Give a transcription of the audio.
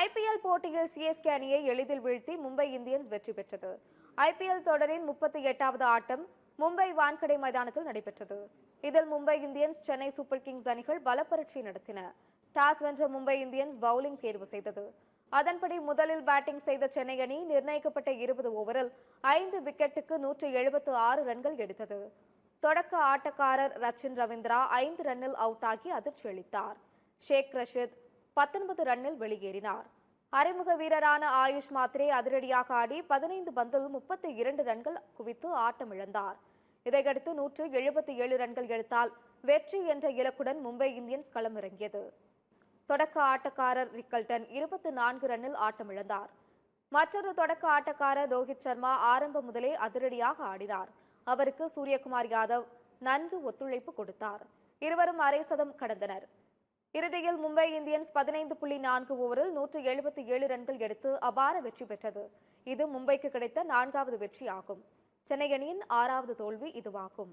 IPL போட்டியில் CSK அணியை எளிதில் வீழ்த்தி மும்பை இந்தியன்ஸ் வெற்றி பெற்றது. ஐபிஎல் தொடரின் 38வது ஆட்டம் மும்பை வான்கடே மைதானத்தில் நடைபெற்றது. இதில் Mumbai Indians Chennai super Kings அணிகள் பலப்பரட்சி நடத்தின. டாஸ் வென்ற மும்பை இந்தியன்ஸ் பவுலிங் தேர்வு செய்தது. அதன்படி முதலில் பேட்டிங் செய்த சென்னை அணி நிர்ணயிக்கப்பட்ட 20 ஓவரில் 5 விக்கெட்டுக்கு 176 ரன்கள் எடுத்தது. தொடக்க ஆட்டக்காரர் ரச்சின் ரவீந்திரா 5 ரன்னில் அவுட் ஆகி அதிர்ச்சி அளித்தார். ஷேக் ரஷீத் 19 ரன்னில் வெளியேறினார். அறிமுக வீரரான ஆயுஷ் மாத்ரே அதிரடியாக ஆடி 15 பந்தில் 32 ரன்கள் குவித்து ஆட்டமிழந்தார். இதையடுத்து 177 ரன்கள் எடுத்தால் வெற்றி என்ற இலக்குடன் மும்பை இந்தியன்ஸ் களமிறங்கியது. தொடக்க ஆட்டக்காரர் ரிக்கல்டன் 24 ரன்னில் ஆட்டமிழந்தார். மற்றொரு தொடக்க ஆட்டக்காரர் ரோஹித் சர்மா ஆரம்பம் முதலே அதிரடியாக ஆடினார். அவருக்கு சூரியகுமார் யாதவ் நன்கு ஒத்துழைப்பு கொடுத்தார். இருவரும் அரை சதம் கடந்தனர். இறுதியில் மும்பை இந்தியன்ஸ் 15.4 ஓவரில் 177 ரன்கள் எடுத்து அபார வெற்றி பெற்றது. இது மும்பைக்கு கிடைத்த 4வது வெற்றியாகும். சென்னை அணியின் 6வது தோல்வி இதுவாகும்.